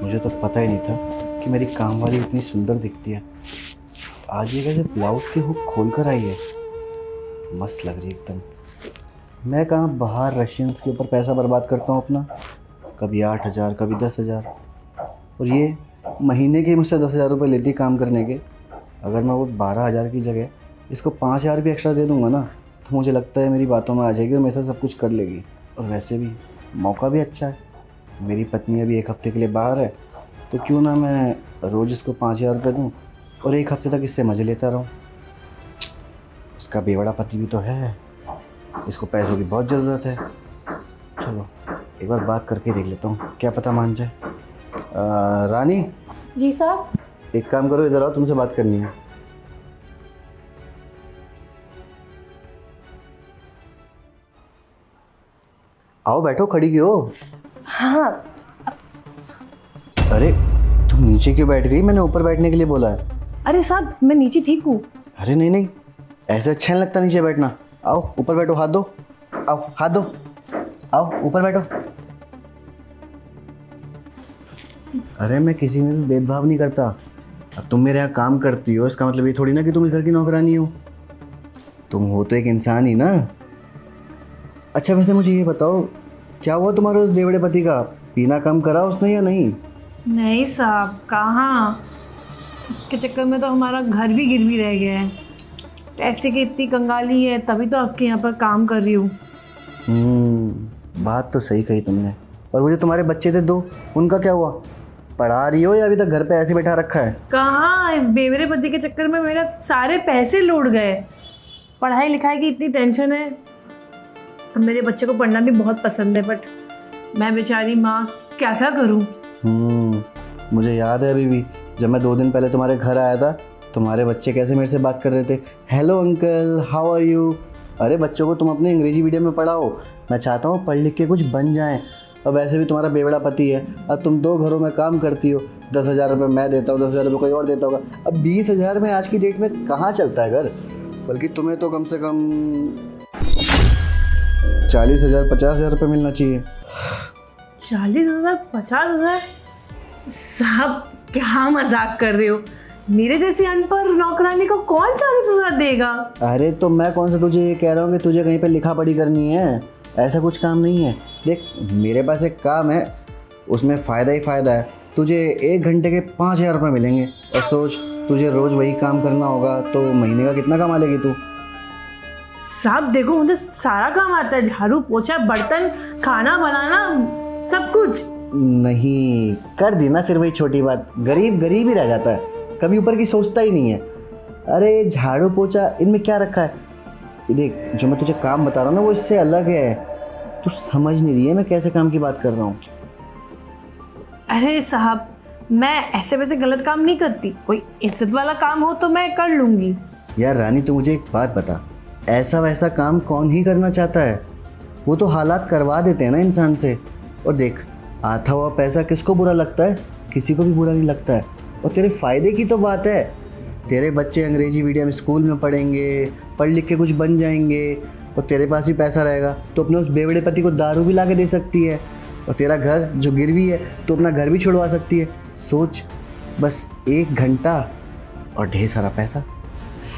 मुझे तो पता ही नहीं था कि मेरी काम वाली इतनी सुंदर दिखती है। आज ये कैसे ब्लाउज़ की हुक खोल कर आई है, मस्त लग रही है एकदम। मैं कहाँ बाहर रशियंस के ऊपर पैसा बर्बाद करता हूँ अपना, कभी 8,000 कभी 10,000, और ये महीने के मुझसे 10,000 रुपये लेती काम करने के। अगर मैं वो 12,000 की जगह इसको 5,000 भी एक्स्ट्रा दे दूँगा ना, तो मुझे लगता है मेरी बातों में आ जाएगी और मेरे साथ सब कुछ कर लेगी। और वैसे भी मौका भी अच्छा है, मेरी पत्नी अभी 1 हफ़्ते के लिए बाहर है, तो क्यों ना मैं रोज़ इसको 5,000 रुपये दूँ और 1 हफ़्ते तक इससे मज़े लेता रहूँ। इसका बेवड़ा पति भी तो है, इसको पैसों की बहुत ज़रूरत है। चलो एक बार बात करके देख लेता हूँ, क्या पता मान जाए। रानी जी साहब। एक काम करो, इधर आओ, तुमसे बात करनी है। आओ बैठो, खड़ी क्यों हो? हाँ। अरे तुम नीचे क्यों बैठ गई? मैंने ऊपर बैठने के लिए बोला है। अरे साहब मैं नीचे ठीक हूँ। अरे नहीं नहीं, ऐसा अच्छा नहीं लगता नीचे बैठना। आओ ऊपर बैठो, हाथ दो, आओ हाथ दो, आओ ऊपर बैठो। अरे मैं किसी में भी भेदभाव नहीं करता। अब तुम मेरे यहाँ काम करती हो, इसका मतलब ये थोड़ी ना कि तुम इस घर की नौकरानी हो। तुम हो तो एक इंसान ही ना। अच्छा वैसे मुझे ये बताओ, क्या हुआ तुम्हारे उस बेवड़े पति का? पीना कम करा उसने या नहीं? नहीं साहब, कहाँ, उसके चक्कर में तो हमारा घर भी गिरवी रह गया है। पैसे की इतनी कंगाली है, तभी तो आपके यहाँ पर काम कर रही हूँ। बात तो सही कही तुमने। और वो जो तुम्हारे बच्चे थे 2, उनका क्या हुआ? पढ़ा रही हो या अभी तक घर पे ऐसे बैठा रखा है? कहाँ, इस बेवड़े पति के चक्कर में मेरा सारे पैसे लूट गए। पढ़ाई लिखाई की इतनी टेंशन है। अब मेरे बच्चे को पढ़ना भी बहुत पसंद है, बट मैं बेचारी माँ क्या क्या करूँ। मुझे याद है अभी भी, जब मैं 2 दिन पहले तुम्हारे घर आया था, तुम्हारे बच्चे कैसे मेरे से बात कर रहे थे, hello uncle, how are you. अरे बच्चों को तुम अपने अंग्रेजी मीडियम में पढ़ाओ, मैं चाहता हूँ पढ़ लिख के कुछ बन जाएं। और वैसे भी तुम्हारा बेवड़ा पति है, अब तुम 2 घरों में काम करती हो, 10,000 रुपये मैं देता हूँ, 10,000 रुपये कोई और देता होगा। अब 20,000 में आज की डेट में कहाँ चलता है घर? बल्कि तुम्हें तो कम से कम 40,000 50,000 रुपये मिलना चाहिए। 40,000 50,000? साहब क्या मजाक कर रहे हो? मेरे जैसी अनपढ़ नौकरानी को कौन 40,000 देगा? अरे तो मैं कौन सा तुझे ये कह रहा हूँ कि तुझे कहीं पे लिखा पढ़ी करनी है, ऐसा कुछ काम नहीं है। देख मेरे पास एक काम है, उसमें फ़ायदा ही फ़ायदा है। तुझे 1 घंटे के 5,000 रुपये मिलेंगे, और सोच तुझे रोज़ वही काम करना होगा तो महीने का कितना कमा लेगी तू? साहब देखो, मुझे सारा काम आता है, झाड़ू पोछा बर्तन खाना बनाना सब कुछ। नहीं कर दी ना फिर वही छोटी बात, गरीब गरीब ही रह जाता है, कभी ऊपर की सोचता ही नहीं है। अरे झाड़ू पोछा इनमें क्या रखा है? देख जो मैं तुझे काम बता रहा हूँ ना, वो इससे अलग है। तू समझ नहीं रही है मैं कैसे काम की बात कर रहा हूँ। अरे साहब मैं ऐसे वैसे गलत काम नहीं करती, कोई इज्जत वाला काम हो तो मैं कर लूँगी। यार रानी तू मुझे एक बात बता, ऐसा वैसा काम कौन ही करना चाहता है? वो तो हालात करवा देते हैं ना इंसान से। और देख आता हुआ पैसा किसको बुरा लगता है? किसी को भी बुरा नहीं लगता है। और तेरे फ़ायदे की तो बात है, तेरे बच्चे अंग्रेजी मीडियम स्कूल में पढ़ेंगे, पढ़ लिख के कुछ बन जाएंगे, और तेरे पास भी पैसा रहेगा तो अपने उस बेवड़े पति को दारू भी ला के दे सकती है, और तेरा घर जो गिरवी है तो अपना घर भी छुड़वा सकती है। सोच, बस 1 घंटा और ढेर सारा पैसा।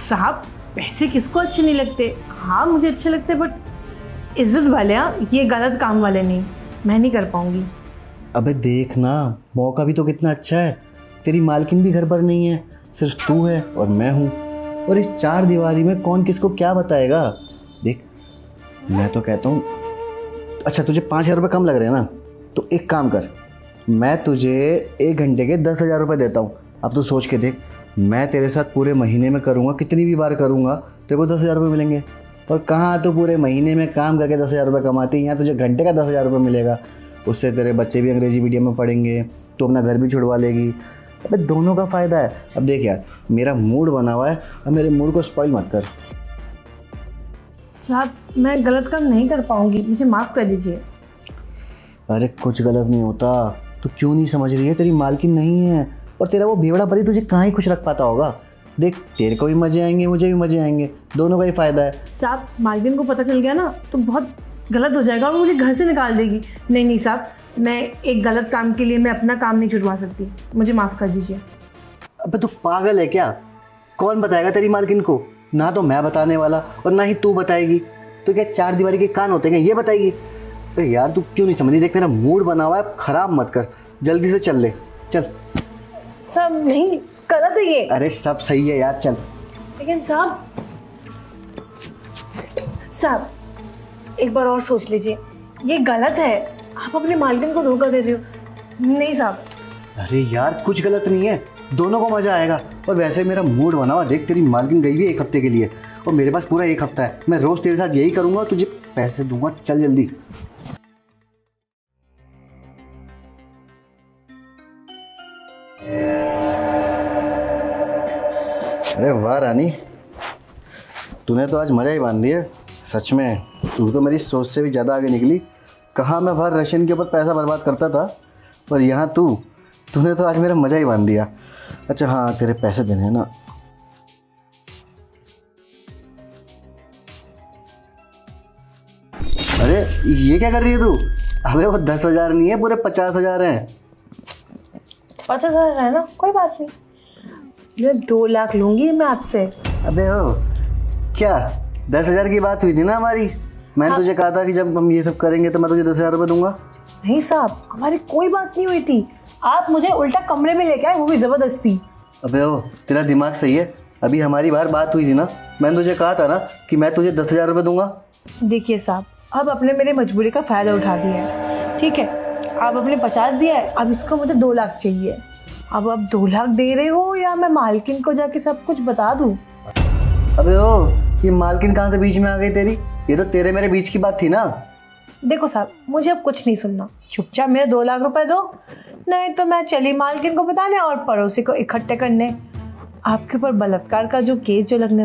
साहब पैसे किसको अच्छे नहीं लगते? हाँ मुझे अच्छे लगते, बट इज्जत वाले, हाँ ये गलत काम वाले नहीं। मैं नहीं कर पाऊँगी। अबे देख ना, मौका भी तो कितना अच्छा है। तेरी मालकिन भी घर पर नहीं है, सिर्फ तू है और मैं हूँ, और इस 4 दीवारी में कौन किसको क्या बताएगा? देख मैं तो कहता हूँ, अच्छा तुझे 5,000 रुपये कम लग रहे हैं ना, तो एक काम कर, मैं तुझे 1 घंटे के 10,000 रुपये देता हूँ। अब तू सोच के देख, मैं तेरे साथ पूरे महीने में करूँगा, कितनी भी बार करूँगा तेरे को 10,000 रुपये मिलेंगे। और कहाँ तो पूरे महीने में काम करके 10,000 रुपये कमाती है, यहाँ तुझे घंटे का 10,000 रुपये मिलेगा। उससे तेरे बच्चे भी अंग्रेजी मीडियम में पढ़ेंगे, तो अपना घर भी छुड़वा लेगी। अबे दोनों का फ़ायदा है। अब देख यार, मेरा मूड बना हुआ है, अब मेरे मूड को स्पॉइल मत कर। साहब मैं गलत काम नहीं कर पाऊँगी, मुझे माफ़ कर दीजिए। अरे कुछ गलत नहीं होता, तू क्यों नहीं समझ रही है? तेरी मालकिन नहीं है, और तेरा वो बेवड़ा पति तुझे कहाँ ही खुश रख पाता होगा। देख तेरे को भी मज़े आएंगे, मुझे भी मज़े आएंगे, दोनों का ही फ़ायदा है। साहब मालकिन को पता चल गया ना तो बहुत गलत हो जाएगा और मुझे घर से निकाल देगी। नहीं नहीं साहब, मैं एक गलत काम के लिए मैं अपना काम नहीं छुड़वा सकती, मुझे माफ़ कर दीजिए। अबे तू पागल है क्या? कौन बताएगा तेरी मालकिन को? ना तो मैं बताने वाला और ना ही तू बताएगी। तो क्या चार दीवारी के कान होते हैं, ये बताएगी? अरे यार तू क्यों नहीं समझी? देख मेरा मूड बना हुआ है, खराब मत कर, जल्दी से चल ले, चल। साहब नहीं, गलत है ये। अरे सब सही है यार, चल। लेकिन साहब एक बार और सोच लीजिए, ये गलत है, आप अपने मालकिन को धोखा दे रहे हो। नहीं साहब। अरे यार कुछ गलत नहीं है, दोनों को मजा आएगा। और वैसे मेरा मूड बना हुआ, देख तेरी मालकिन गई हुई है 1 हफ्ते के लिए और मेरे पास पूरा 1 हफ्ता है। मैं रोज तेरे साथ यही करूंगा, तुझे पैसे दूंगा, चल जल्दी। अरे वाह रानी, तूने तो आज मजा ही बांध दिया। सच में तू तो मेरी सोच से भी ज़्यादा आगे निकली। कहाँ मैं बाहर रशियन के ऊपर पैसा बर्बाद करता था, पर यहाँ तूने तो आज मेरा मज़ा ही बांध दिया। अच्छा हाँ, तेरे पैसे देने हैं ना? अरे ये क्या कर रही है तू? अबे वो 10,000 नहीं है, पूरे 50,000 हैं। 50,000 है ना, कोई बात नहीं, मैं 2 लाख लूंगी मैं आपसे। अबे हो क्या, 10,000 की बात हुई थी ना हमारी? मैंने तुझे कहा था कि जब हम ये सब करेंगे तो मैं तुझे 10,000 रुपये दूंगा। नहीं साहब, हमारी कोई बात नहीं हुई थी, आप मुझे उल्टा कमरे में लेके आए, वो भी ज़बरदस्ती। अबे ओ तेरा दिमाग सही है? अभी हमारी बार बात हुई थी ना, मैंने तुझे कहा था ना कि मैं तुझे 10,000 रुपये दूंगा। देखिए साहब, अब आपने मेरी मजबूरी का फ़ायदा उठा दिया है, ठीक है? आप अपने 50 दिया है, अब इसको मुझे 2 लाख चाहिए। अब आप 2 लाख दे रहे हो या मैं मालकिन को जाके सब कुछ बता दूँ? अबे ओ, ये मालकिन कहाँ से बीच में आ गई तेरी? ये तो तेरे मेरे बीच की बात थी ना। देखो साहब, मुझे अब कुछ नहीं सुनना, चुपचाप मेरे 2 लाख रुपए दो, नहीं तो मैं चली मालकिन को बताने और पड़ोसी को इकट्ठे करने। आपके ऊपर बलात्कार का जो केस जो लगने